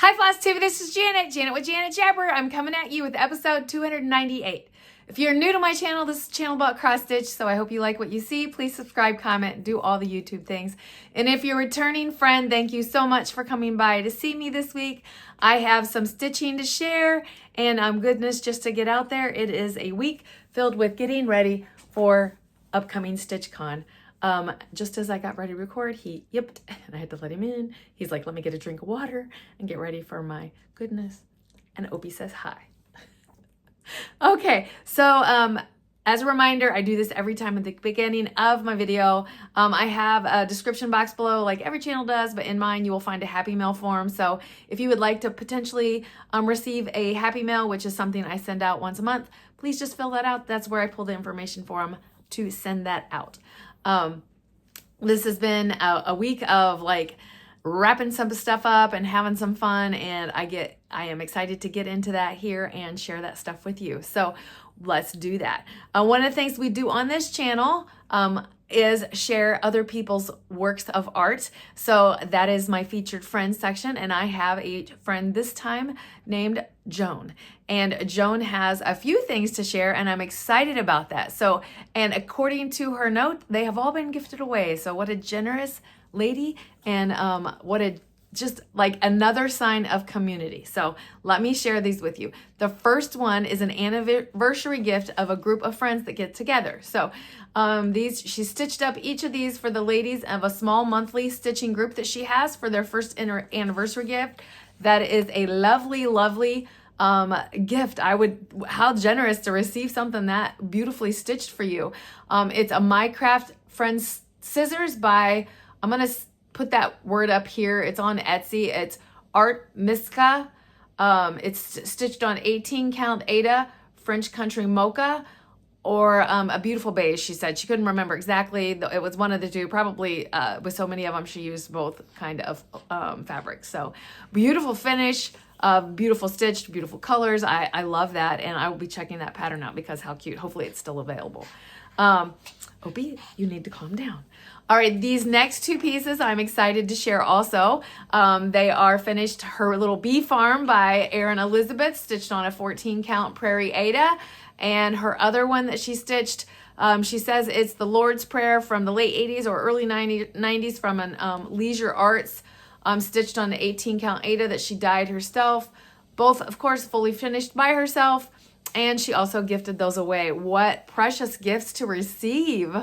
Hi Flosstube, this is Janet with Janet Jabber. I'm coming at you with episode 298. If you're new to my channel, this is a channel about cross stitch, so I hope you like what you see. Please subscribe, comment, do all the YouTube things. And if you're a returning friend, thank you so much for coming by to see me this week. I have some stitching to share and goodness just to get out there. It is a week filled with getting ready for upcoming StitchCon. Just as I got ready to record, he yipped and I had to let him in. He's like, let me get a drink of water and get ready for my goodness. And Opie says hi. Okay, so as a reminder, I do this every time at the beginning of my video. I have a description box below like every channel does, but in mine you will find a Happy Mail form. So if you would like to potentially receive a Happy Mail, which is something I send out once a month, please just fill that out. That's where I pull the information for them to send that out. This has been a week of like wrapping some stuff up and having some fun, and I am excited to get into that here and share that stuff with you. So let's do that. One of the things we do on this channel is share other people's works of art. So that is my featured friends section, and I have a friend this time named Joan. And Joan has a few things to share, and I'm excited about that. So, and according to her note, they have all been gifted away. So what a generous lady, and what a just like another sign of community. So let me share these with you. The first one is an anniversary gift of a group of friends that get together. So she stitched up each of these for the ladies of a small monthly stitching group that she has for their first anniversary gift. That is a lovely, lovely gift. How generous to receive something that beautifully stitched for you. It's a My Craft Friends scissors by, I'm going to put that word up here. It's on Etsy. It's Art Miska. It's stitched on 18 count Ada, French country mocha, or a beautiful beige, she said. She couldn't remember exactly. It was one of the two. Probably with so many of them, she used both kind of fabrics. So beautiful finish, beautiful stitched, beautiful colors. I love that, and I will be checking that pattern out because how cute. Hopefully it's still available. Opie, you need to calm down. All right, these next two pieces I'm excited to share also. They are finished Her Little Bee Farm by Erin Elizabeth, stitched on a 14 count Prairie Ada. And her other one that she stitched, she says it's the Lord's Prayer from the late 80s or early 90s from an Leisure Arts, stitched on the 18 count Ada that she dyed herself. Both, of course, fully finished by herself. And she also gifted those away. What precious gifts to receive.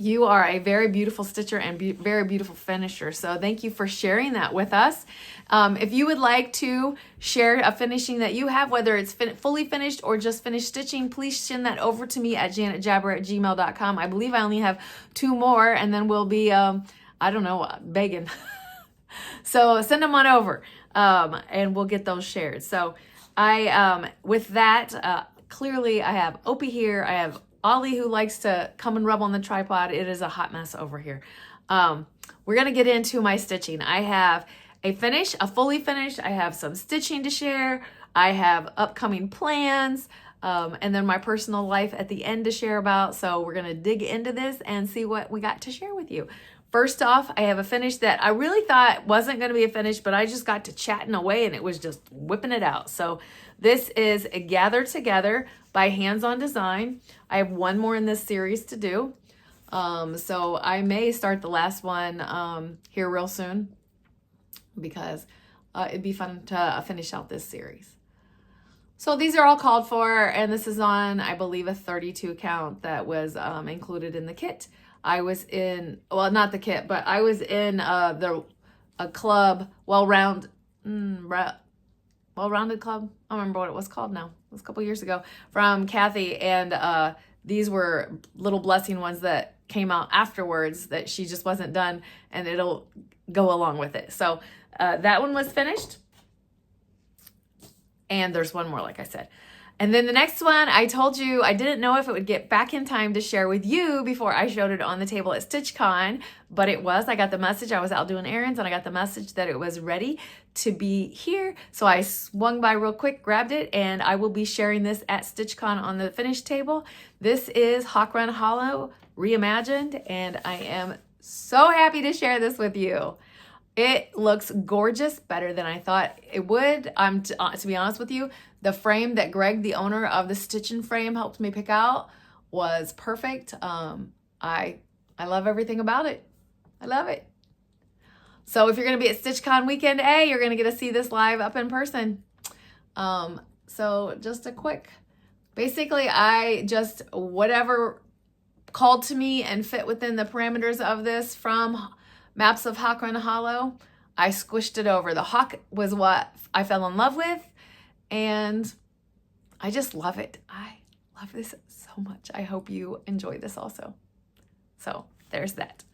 You are a very beautiful stitcher and very beautiful finisher. So thank you for sharing that with us. If you would like to share a finishing that you have, whether it's fully finished or just finished stitching, please send that over to me at janetjabber@gmail.com. I believe I only have 2 more, and then we'll be, I don't know, begging. So send them on over, and we'll get those shared. So with that, clearly I have Opie here. I have Ollie, who likes to come and rub on the tripod. It is a hot mess over here. We're going to get into my stitching. I have a fully finished. I have some stitching to share. I have upcoming plans, and then my personal life at the end to share about. So we're going to dig into this and see what we got to share with you. First off, I have a finish that I really thought wasn't going to be a finish, but I just got to chatting away and it was just whipping it out. So this is a Gather Together by Hands On Design. I have one more in this series to do. So I may start the last one here real soon because it'd be fun to finish out this series. So these are all called for, and this is on, I believe, a 32 count that was included in the kit. I was in, well, not the kit, but I was in a club, well-rounded club. I don't remember what it was called now. It was a couple years ago from Kathy, and these were little blessing ones that came out afterwards that she just wasn't done, and it'll go along with it. So that one was finished, and there's one more, like I said. And then the next one, I told you I didn't know if it would get back in time to share with you before I showed it on the table at StitchCon, but it was. I got the message. I was out doing errands, and I got the message that it was ready to be here. So I swung by real quick, grabbed it, and I will be sharing this at StitchCon on the finished table. This is Hawk Run Hollow Reimagined, and I am so happy to share this with you. It looks gorgeous, better than I thought it would. To be honest with you, the frame that Greg, the owner of the Stitching Frame, helped me pick out was perfect. I love everything about it. I love it. So if you're going to be at StitchCon Weekend A, you're going to get to see this live up in person. So just a quick, basically I just, whatever called to me and fit within the parameters of this from Maps of Hawk Run Hollow, I squished it over. The hawk was what I fell in love with, and I just love it. I love this so much. I hope you enjoy this also. So there's that.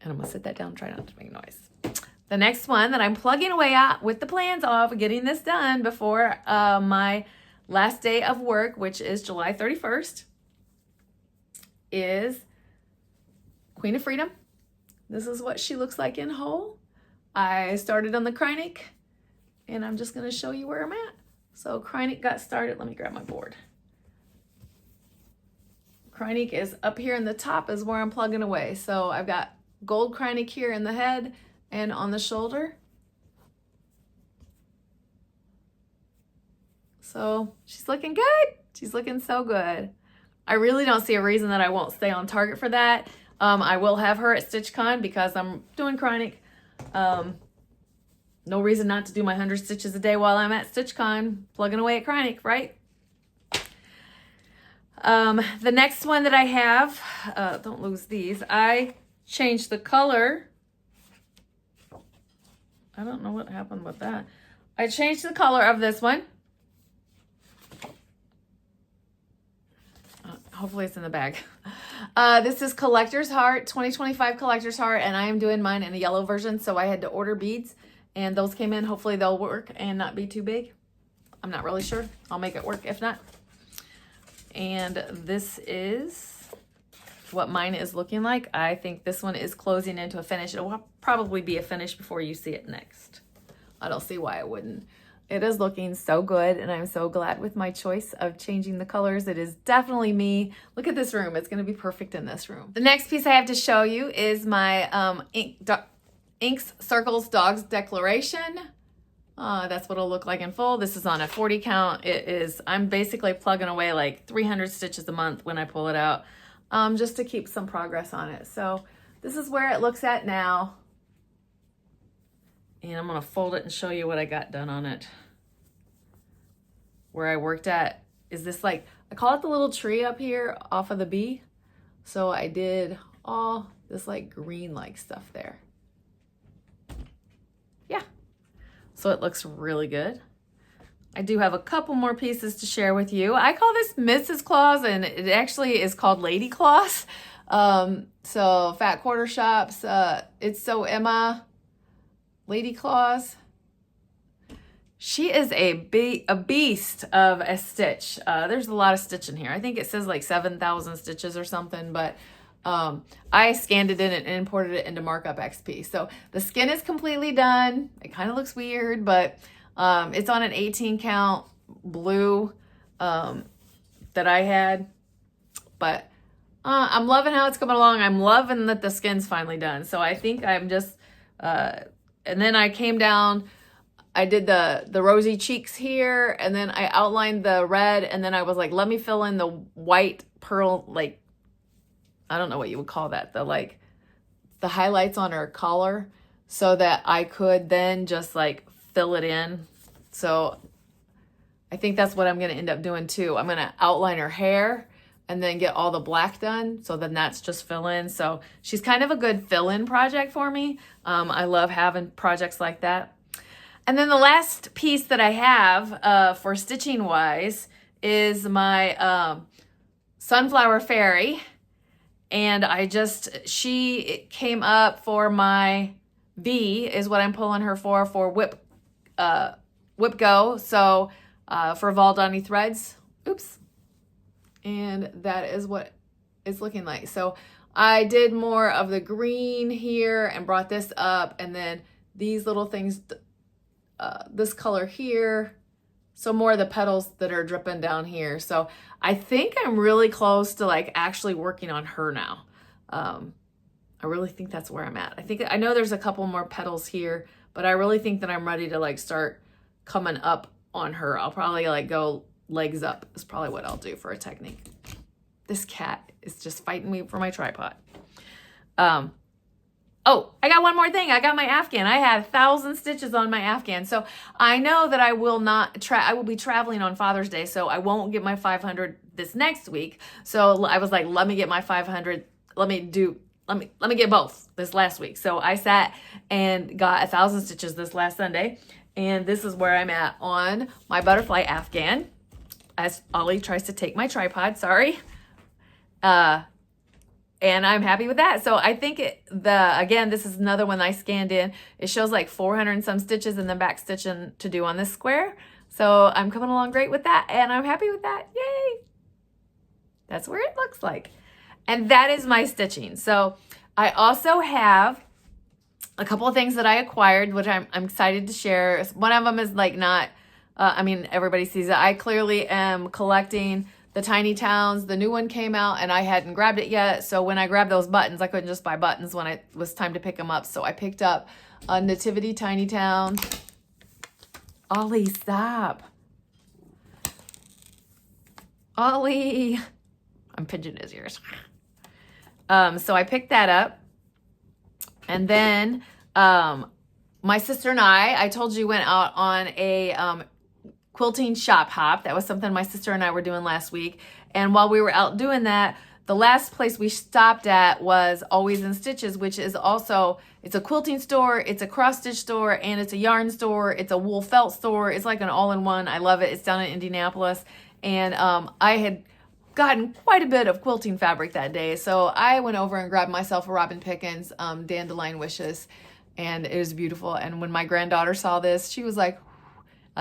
And I'm gonna sit that down and try not to make noise. The next one that I'm plugging away at with the plans of getting this done before my last day of work, which is July 31st, is Queen of Freedom. This is what she looks like in whole. I started on the Kreinik, and I'm just gonna show you where I'm at. So Kreinik got started. Let me grab my board. Kreinik is up here in the top is where I'm plugging away. So I've got gold Kreinik here in the head and on the shoulder. So she's looking good. She's looking so good. I really don't see a reason that I won't stay on target for that. I will have her at StitchCon because I'm doing Kreinik. No reason not to do my 100 stitches a day while I'm at StitchCon, plugging away at Kreinik, right? The next one that I have, don't lose these, I changed the color. I don't know what happened with that. I changed the color of this one. Hopefully it's in the bag. This is Collector's Heart, 2025 Collector's Heart, and I am doing mine in a yellow version, so I had to order beads, and those came in. Hopefully they'll work and not be too big. I'm not really sure. I'll make it work if not. And this is what mine is looking like. I think this one is closing into a finish. It will probably be a finish before you see it next. I don't see why it wouldn't. It is looking so good, and I'm so glad with my choice of changing the colors. It is definitely me. Look at this room. It's going to be perfect in this room. The next piece I have to show you is my Inks Circles Dogs Declaration. That's what it'll look like in full. This is on a 40 count. I'm basically plugging away like 300 stitches a month when I pull it out, just to keep some progress on it. So this is where it looks at now. And I'm gonna fold it and show you what I got done on it. Where I worked at is this, like, I call it the little tree up here off of the bee. So I did all this like green like stuff there. Yeah, so it looks really good. I do have a couple more pieces to share with you. I call this Mrs. Claus, and it actually is called Lady Claus. So Fat Quarter Shops, It's So Emma, Lady Claus. She is a beast of a stitch. There's a lot of stitch in here. I think it says like 7,000 stitches or something, but I scanned it in and imported it into Markup XP. So the skin is completely done. It kind of looks weird, but it's on an 18 count blue that I had. But I'm loving how it's coming along. I'm loving that the skin's finally done. So I think I'm just, and then I came down, I did the rosy cheeks here, and then I outlined the red, and then I was like, let me fill in the white pearl, like, I don't know what you would call that, the highlights on her collar, so that I could then just like fill it in. So I think that's what I'm going to end up doing too. I'm going to outline her hair and then get all the black done. So then that's just fill in. So she's kind of a good fill in project for me. I love having projects like that. And then the last piece that I have for stitching wise is my Sunflower Fairy. And she came up for my V is what I'm pulling her for Whip Go. So for Valdani threads, oops. And that is what it's looking like. So I did more of the green here and brought this up, and then these little things, this color here. So more of the petals that are dripping down here. So I think I'm really close to like actually working on her now. I I really think that's where I'm at. I know there's a couple more petals here, but I really think that I'm ready to like start coming up on her. I'll probably like go legs up is probably what I'll do for a technique. This cat is just fighting me for my tripod. Oh, I got one more thing. I got my afghan. I had 1,000 stitches on my afghan. So I know that I will be traveling on Father's Day, so I won't get my 500 this next week. So I was like, let me get my 500. Let me get both this last week. So I sat and got 1,000 stitches this last Sunday. And this is where I'm at on my butterfly afghan. As Ollie tries to take my tripod, sorry. And I'm happy with that. So I think again, this is another one I scanned in. It shows like 400 and some stitches and then back stitching to do on this square. So I'm coming along great with that and I'm happy with that. Yay. That's where it looks like. And that is my stitching. So I also have a couple of things that I acquired, which I'm excited to share. One of them is like not, everybody sees it. I clearly am collecting the Tiny Towns. The new one came out and I hadn't grabbed it yet. So when I grabbed those buttons, I couldn't just buy buttons when it was time to pick them up. So I picked up a Nativity Tiny Town. Ollie, stop. Ollie. I'm pinching his ears. So I picked that up. And then my sister and I told you, went out on a quilting shop hop. That was something my sister and I were doing last week. And while we were out doing that, the last place we stopped at was Always in Stitches, which is also, it's a quilting store, it's a cross stitch store, and it's a yarn store, it's a wool felt store. It's like an all-in-one. I love it. It's down in Indianapolis. And I had gotten quite a bit of quilting fabric that day. So I went over and grabbed myself a Robin Pickens Dandelion Wishes, and it was beautiful. And when my granddaughter saw this, she was like,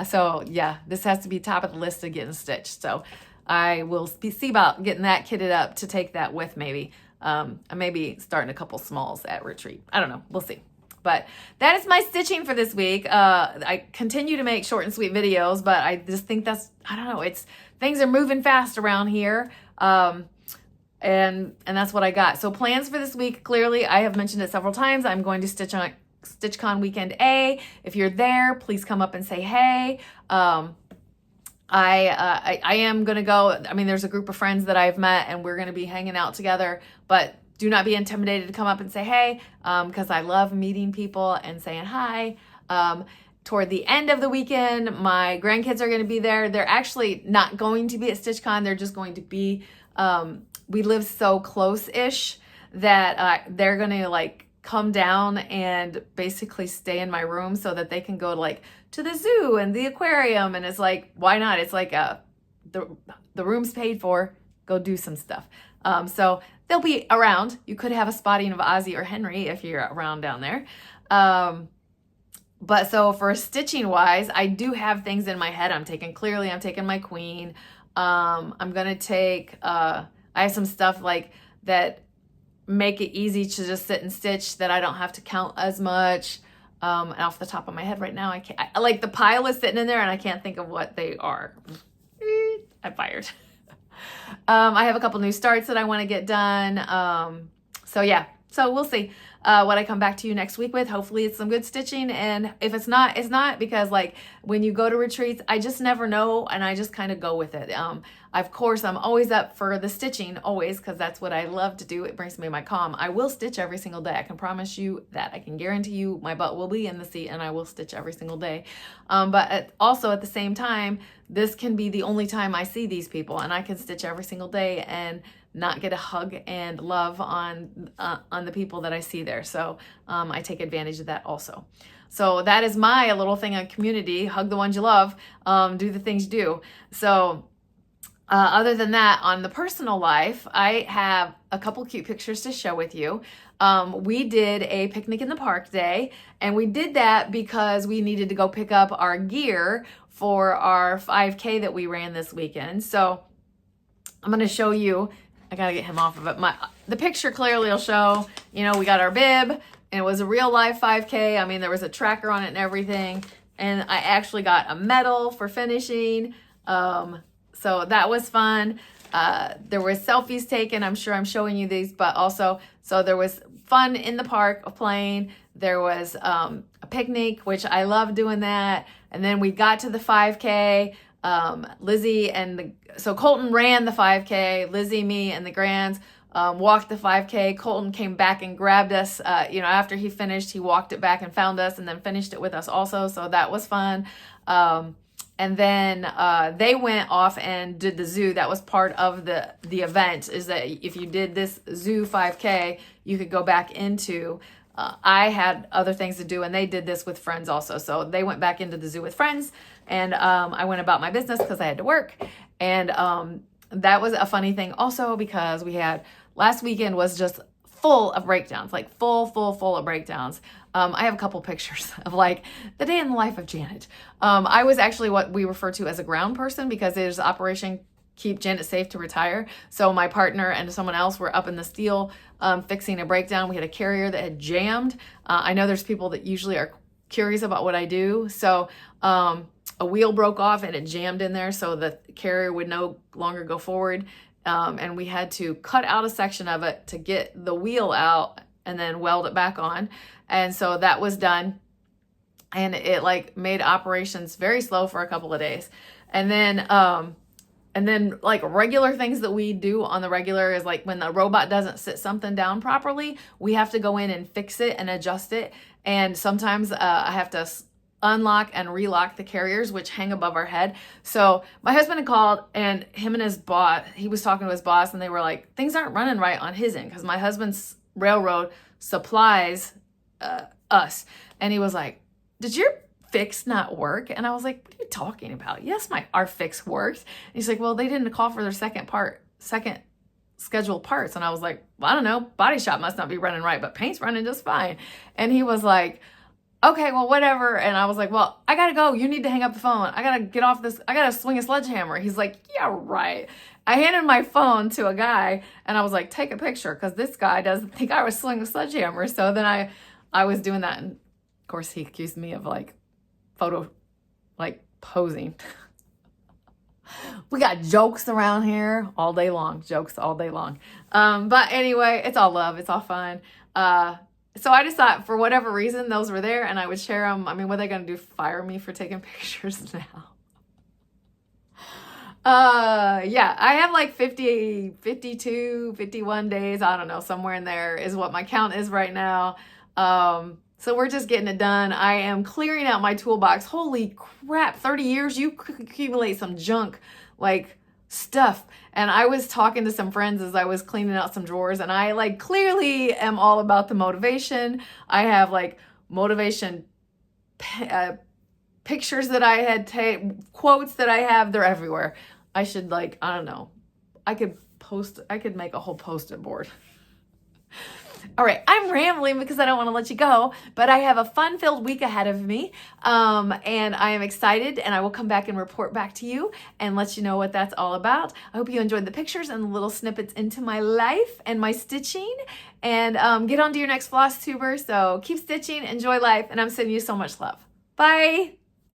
so yeah, this has to be top of the list of getting stitched. So I will see about getting that kitted up to take that with maybe. I may be starting a couple smalls at retreat. I don't know. We'll see. But that is my stitching for this week. I continue to make short and sweet videos, but I just think I don't know, things are moving fast around here. And that's what I got. So plans for this week, clearly, I have mentioned it several times. I'm going to StitchCon Weekend A. If you're there, please come up and say hey. I am going to go. There's a group of friends that I've met and we're going to be hanging out together, but do not be intimidated to come up and say hey, because I love meeting people and saying hi. Toward the end of the weekend, my grandkids are going to be there. They're actually not going to be at StitchCon. They're just going to be, we live so close-ish that they're going to like come down and basically stay in my room so that they can go to the zoo and the aquarium. And it's like, why not? It's like the room's paid for. Go do some stuff. So they'll be around. You could have a spotting of Ozzy or Henry if you're around down there. But so for stitching wise, I do have things in my head. I'm taking my queen. I'm going to take, I have some stuff like that make it easy to just sit and stitch that I don't have to count as much. And off the top of my head right now, I like the pile is sitting in there and I can't think of what they are. I'm fired. I have a couple new starts that I want to get done. So yeah, so we'll see what I come back to you next week with. Hopefully it's some good stitching. And if it's not, it's not, because like when you go to retreats, I just never know. And I just kind of go with it. Of course, I'm always up for the stitching, always, because that's what I love to do. It brings me my calm. I will stitch every single day. I can promise you that. I can guarantee you my butt will be in the seat and I will stitch every single day. But also at the same time, this can be the only time I see these people, and I can stitch every single day and not get a hug and love on the people that I see there. So I take advantage of that also. So that is my little thing on community. Hug the ones you love. Do the things you do. So other than that, on the personal life, I have a couple cute pictures to share with you. We did a picnic in the park day, and we did that because we needed to go pick up our gear for our 5K that we ran this weekend. So I'm going to show you. I got to get him off of it. The picture clearly will show, we got our bib, and it was a real live 5K. There was a tracker on it and everything. And I actually got a medal for finishing. So that was fun. There were selfies taken. I'm sure I'm showing you these, but also, so there was fun in the park of playing. There was a picnic, which I love doing that. And then we got to the 5K. Lizzie so Colton ran the 5K. Lizzie, me, and the Grands walked the 5K. Colton came back and grabbed us. After he finished, he walked it back and found us, and then finished it with us also. So that was fun. And then they went off and did the zoo. That was part of the event, is that if you did this zoo 5K, you could go back into. I had other things to do, and they did this with friends also. So they went back into the zoo with friends, and I went about my business because I had to work. And that was a funny thing also, because last weekend was just full of breakdowns, like full of breakdowns. I have a couple pictures of like the day in the life of Janet. I was actually what we refer to as a ground person, because there's Operation Keep Janet Safe to Retire. So my partner and someone else were up in the steel fixing a breakdown. We had a carrier that had jammed. I know there's people that usually are curious about what I do. So a wheel broke off and it jammed in there, so the carrier would no longer go forward. And we had to cut out a section of it to get the wheel out and then weld it back on. And so that was done. And it like made operations very slow for a couple of days. And then like regular things that we do on the regular is like when the robot doesn't sit something down properly, we have to go in and fix it and adjust it. And sometimes I have to unlock and relock the carriers, which hang above our head. So my husband had called, and him and his boss, he was talking to his boss, and they were like, things aren't running right on his end, because my husband's railroad supplies us. And he was like, did your fix not work? And I was like, what are you talking about? Yes, our fix worked. And he's like, well, they didn't call for their second scheduled parts. And I was like, well, I don't know, body shop must not be running right, but paint's running just fine. And he was like, okay, well, whatever. And I was like, well, I gotta go. You need to hang up the phone. I gotta get off this. I gotta swing a sledgehammer. He's like, yeah, right. I handed my phone to a guy, and I was like, take a picture, because this guy doesn't think I was swinging a sledgehammer. So then I was doing that. And of course, he accused me of posing. We got jokes around here all day long. Jokes all day long. But anyway, it's all love. It's all fun. So I just thought, for whatever reason, those were there, and I would share them. I mean, what are they going to do? Fire me for taking pictures now? Yeah, I have like 50, 52, 51 days. I don't know, somewhere in there is what my count is right now. So we're just getting it done. I am clearing out my toolbox. Holy crap, 30 years, you accumulate some junk, like stuff. And I was talking to some friends as I was cleaning out some drawers, and I like clearly am all about the motivation. I have like motivation pictures that I had quotes that I have, they're everywhere. I should I don't know. I could make a whole post-it board. All right, I'm rambling because I don't want to let you go, but I have a fun-filled week ahead of me, and I am excited, and I will come back and report back to you and let you know what that's all about. I hope you enjoyed the pictures and the little snippets into my life and my stitching, and get on to your next Flosstuber. So keep stitching, enjoy life, and I'm sending you so much love. Bye!